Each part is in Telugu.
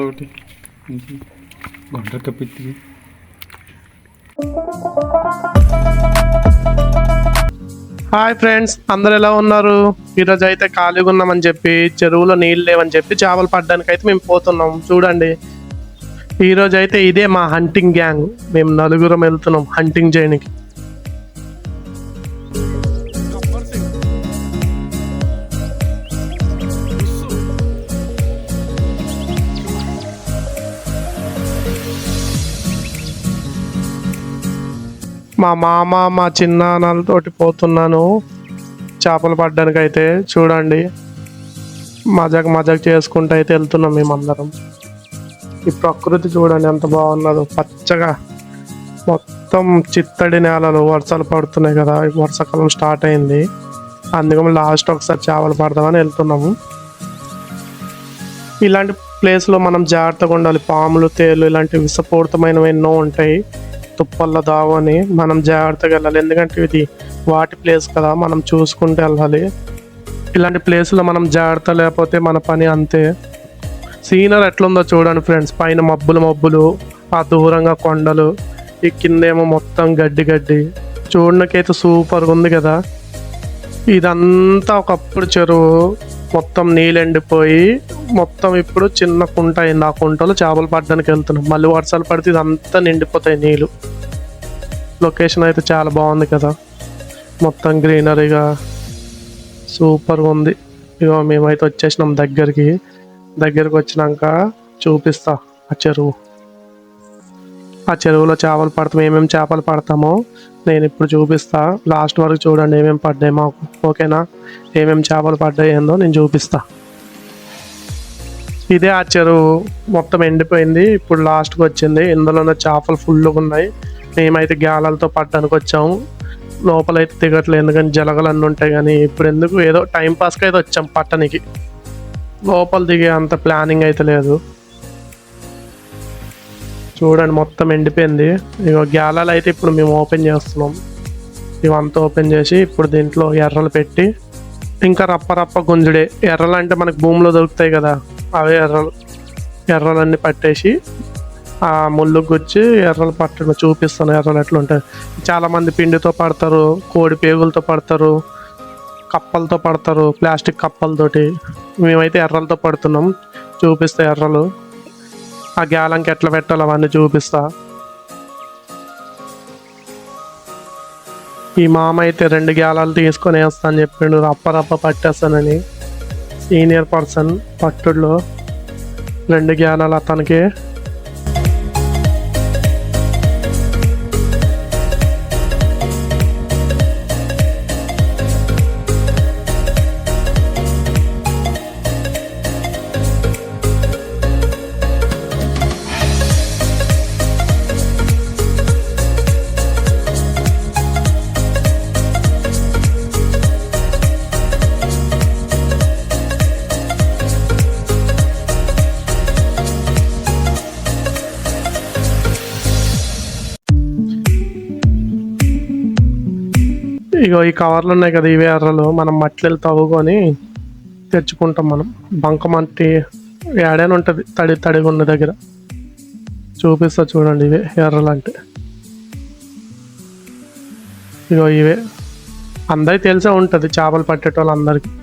ఒకటి గంట తప్పిద్ది. హాయ్ ఫ్రెండ్స్, అందరు ఎలా ఉన్నారు? ఈరోజు అయితే ఖాళీగా ఉన్నామని చెప్పి చెరువులో నీళ్ళు లేవని చెప్పి చేపలు పడడానికి అయితే మేము పోతున్నాం. చూడండి, ఈరోజు అయితే ఇదే మా హంటింగ్ గ్యాంగ్. మేము నలుగురం వెళ్తున్నాం హంటింగ్ చేయడానికి. మా మామ మా చిన్నాన్నలతోటి పోతున్నాను చేపలు పడ్డానికి. అయితే చూడండి, మజాక్ చేసుకుంటూ అయితే వెళ్తున్నాం మేమందరం. ఈ ప్రకృతి చూడండి ఎంత బాగున్నదో, పచ్చగా మొత్తం చిత్తడి నేలలు. వర్షాలు పడుతున్నాయి కదా, వర్షాకాలం స్టార్ట్ అయింది. అందుకని లాస్ట్ ఒకసారి చేపలు పడదామని వెళ్తున్నాము. ఇలాంటి ప్లేస్లో మనం జాగ్రత్తగా ఉండాలి. పాములు, తేలు ఇలాంటి విషపూరితమైనవి ఎన్నో ఉంటాయి. తుప్పల్లో దావని మనం జాగ్రత్తగా వెళ్ళాలి, ఎందుకంటే ఇది వాటి ప్లేస్ కదా, మనం చూసుకుంటూ వెళ్ళాలి. ఇలాంటి ప్లేస్లో మనం జాగ్రత్త లేకపోతే మన పని అంతే. సీనర్ ఎట్లుందో చూడండి ఫ్రెండ్స్, పైన మబ్బులు, ఆ దూరంగా కొండలు, ఈ కిందేమో మొత్తం గడ్డి. చూడడానికైతే సూపర్గా ఉంది కదా. ఇదంతా ఒకప్పుడు చెరువు, మొత్తం నీళ్ళు ఎండిపోయి మొత్తం ఇప్పుడు చిన్న కుంట అయింది. ఆ కుంటలో చేపలు పడడానికి వెళ్తున్నాం. మళ్ళీ వర్షాలు పడితే ఇదంతా నిండిపోతాయి నీళ్ళు. లొకేషన్ అయితే చాలా బాగుంది కదా, మొత్తం గ్రీనరీగా సూపర్గా ఉంది. ఇగో మేమైతే వచ్చేసినాం దగ్గరికి వచ్చినాక చూపిస్తా ఆ చెరువు. ఆ చెరువులో చేపలు పడతాం. ఏమేమి చేపలు పడతామో నేను ఇప్పుడు చూపిస్తా. లాస్ట్ వరకు చూడండి ఏమేమి పడ్డాయి మాకు, ఓకేనా? ఏమేమి చేపలు పడ్డాయి ఏందో నేను చూపిస్తా. ఇదే ఆ చెరువు, మొత్తం ఎండిపోయింది, ఇప్పుడు లాస్ట్కి వచ్చింది. ఇందులోనే చేపలు ఫుల్గా ఉన్నాయి. మేమైతే గ్యాలలతో పట్టడానికి వచ్చాము. లోపలైతే దిగట్లేదు, ఎందుకని జలగలు అన్నీ ఉంటాయి. కానీ ఇప్పుడు ఎందుకు, ఏదో టైంపాస్కి అయితే వచ్చాం పట్టనికి. లోపల దిగే అంత ప్లానింగ్ అయితే లేదు. చూడండి మొత్తం ఎండిపోయింది. ఇక గ్యాలలు అయితే ఇప్పుడు మేము ఓపెన్ చేస్తున్నాం. ఇవంతా ఓపెన్ చేసి ఇప్పుడు దీంట్లో ఎర్రలు పెట్టి, ఇంకా రప్ప గుంజుడే. ఎర్రలు అంటే మనకు భూమిలో దొరుకుతాయి కదా, అవే ఎర్రలన్నీ పట్టేసి ఆ ముళ్ళు గుచ్చి ఎర్రలు పట్టడం చూపిస్తాను. ఎర్రలు ఎట్లుంటాయి. చాలామంది పిండితో పడతారు, కోడి పేగులతో పడతారు, కప్పలతో పడతారు, ప్లాస్టిక్ కప్పలతోటి. మేమైతే ఎర్రలతో పడుతున్నాం. చూపిస్తా ఎర్రలు, ఆ గ్యాలంకి ఎట్లా పెట్టాలో అవన్నీ చూపిస్తా. ఈ మామ అయితే 2 గ్యాలాలు తీసుకొని వేస్తా అని చెప్పిండు. రప్ప పట్టేస్తానని. సీనియర్ పర్సన్ పట్టుడులో 2 గ్యాలాలు అతనికి. ఇగో ఈ కవర్లు ఉన్నాయి కదా, ఇవే ఎర్రలు. మనం మట్టిలు తవ్వుకొని తెచ్చుకుంటాం. మనం బంకమట్టి ఏడైనా ఉంటుంది, తడిగా ఉన్న దగ్గర. చూపిస్తా చూడండి, ఇవే ఎర్రలు అంటే. ఇగో ఇవే, అందరికి తెలిసే ఉంటుంది చేపలు పట్టేటోళ్ళందరికీ.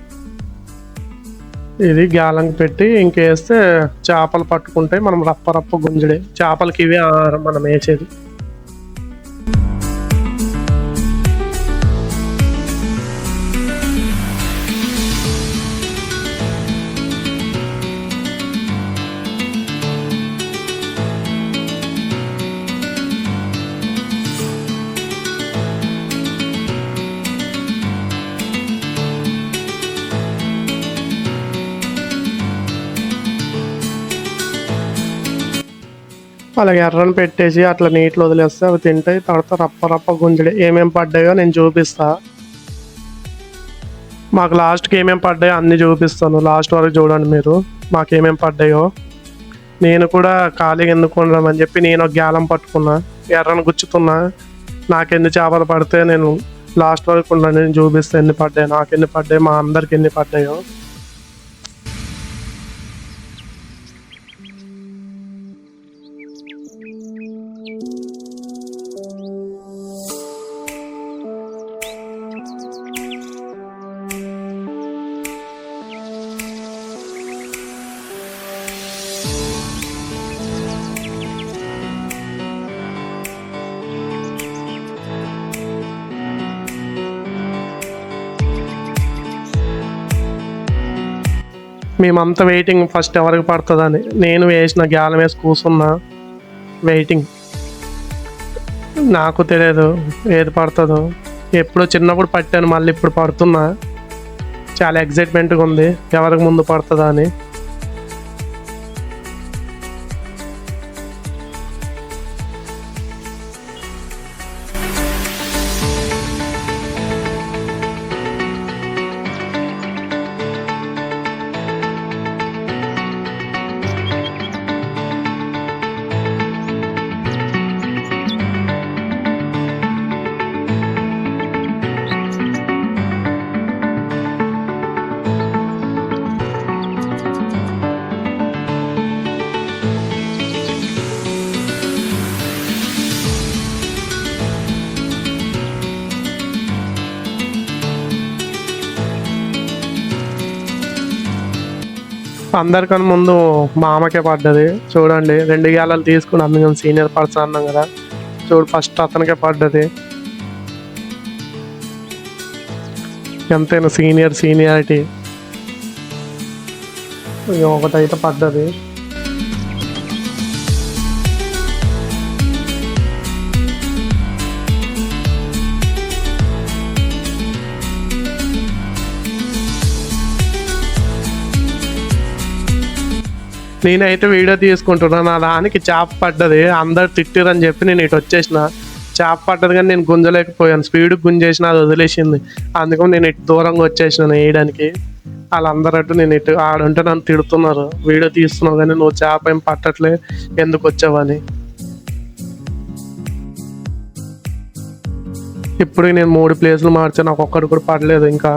ఇది గ్యాలంకి పెట్టి ఇంకేస్తే చేపలు పట్టుకుంటాయి. మనం రప్ప గుంజడే. చేపలకి ఇవే ఆహారం మనం వేసేది. అలాగే ఎర్రని పెట్టేసి అట్లా నీటిలో వదిలేస్తే అవి తింటాయి. తర్వాత రప్ప గుంజడే. ఏమేమి పడ్డాయో నేను చూపిస్తా. మాకు లాస్ట్కి ఏమేమి పడ్డాయో అన్నీ చూపిస్తాను. లాస్ట్ వరకు చూడండి మీరు మాకు ఏమేమి పడ్డాయో. నేను కూడా ఖాళీగా ఎందుకు ఉండమని చెప్పి నేను ఒక గ్యాలం పట్టుకున్నా, ఎర్రను గుచ్చుతున్నా. నాకెన్ని చేపలు పడితే నేను లాస్ట్ వరకు ఉండండి, నేను చూపిస్తే ఎన్ని పడ్డాయి, నాకు ఎన్ని పడ్డాయి, మా అందరికి ఎన్ని పడ్డాయో. మేమంతా వెయిటింగ్ ఫస్ట్ ఎవరికి పడుతుందని. నేను వేసిన గ్యాలం వేసి కూర్చున్నా వెయిటింగ్. నాకు తెలియదు ఏది పడుతుందో. ఎప్పుడో చిన్నప్పుడు పట్టాను, మళ్ళీ ఇప్పుడు పడుతున్నా. చాలా ఎగ్జైట్మెంట్గా ఉంది ఎవరికి ముందు పడుతుందా అని. అందరికన్నా ముందు మామకే పడ్డది చూడండి. 2 గేలాలు తీసుకుని అందుకని సీనియర్ పర్సన్ అన్నాం కదా, చూడు ఫస్ట్ అతనికే పడ్డది. ఎంతైనా సీనియారిటీ. ఒకటైతే పడ్డది. నేనైతే వీడియో తీసుకుంటున్నాను, నా దానికి చేప పడ్డది. అందరు తిట్టిరని చెప్పి నేను ఇటు వచ్చేసిన. చేప పడ్డది కానీ నేను గుంజలేకపోయాను, స్పీడ్కి గుంజేసిన, అది వదిలేసింది. అందుకని నేను ఇటు దూరంగా వచ్చేసినాను వేయడానికి. వాళ్ళందరూ అటు నేను ఇటు ఆడుంటే నన్ను తిడుతున్నారు, వీడియో తీస్తున్నావు కానీ నువ్వు చేప ఏం పట్టట్లే, ఎందుకు వచ్చావని. ఇప్పుడు నేను 3 ప్లేసులు మార్చాను, నాకు ఒక్కడు కూడా పడలేదు. ఇంకా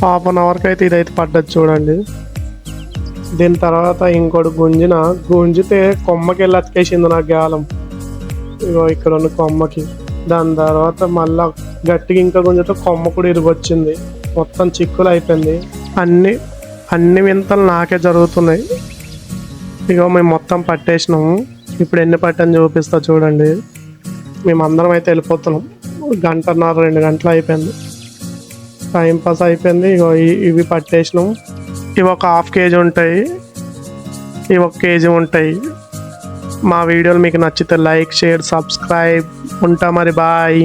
½ అన్ అవర్కి అయితే ఇదైతే పడ్డది చూడండి. దీని తర్వాత ఇంకోటి గుంజితే కొమ్మకి వెళ్ళి అతికేసింది నా గాలం. ఇగో ఇక్కడ ఉన్న కొమ్మకి. దాని తర్వాత మళ్ళా గట్టిగా ఇంకా గుంజితే కొమ్మ కూడా ఇరిగొచ్చింది, మొత్తం చిక్కులు అయిపోయింది. అన్ని వింతలు నాకే జరుగుతున్నాయి. ఇగో మేము మొత్తం పట్టేసినాము. ఇప్పుడు ఎన్ని పట్టని చూపిస్తా చూడండి. మేమందరం అయితే వెళ్ళిపోతున్నాం. 1.5 2 గంటలు అయిపోయింది, టైం పాస్ అయిపోయింది. ఇగో ఇవి పట్టేసినాం. ఇవి ఒక ½ కేజీ ఉంటాయి, ఇవి 1 కేజీ ఉంటాయి. మా వీడియోలు మీకు నచ్చితే లైక్, షేర్, సబ్స్క్రైబ్. ఉంటా మరి, bye.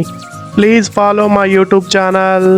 Please follow my YouTube channel.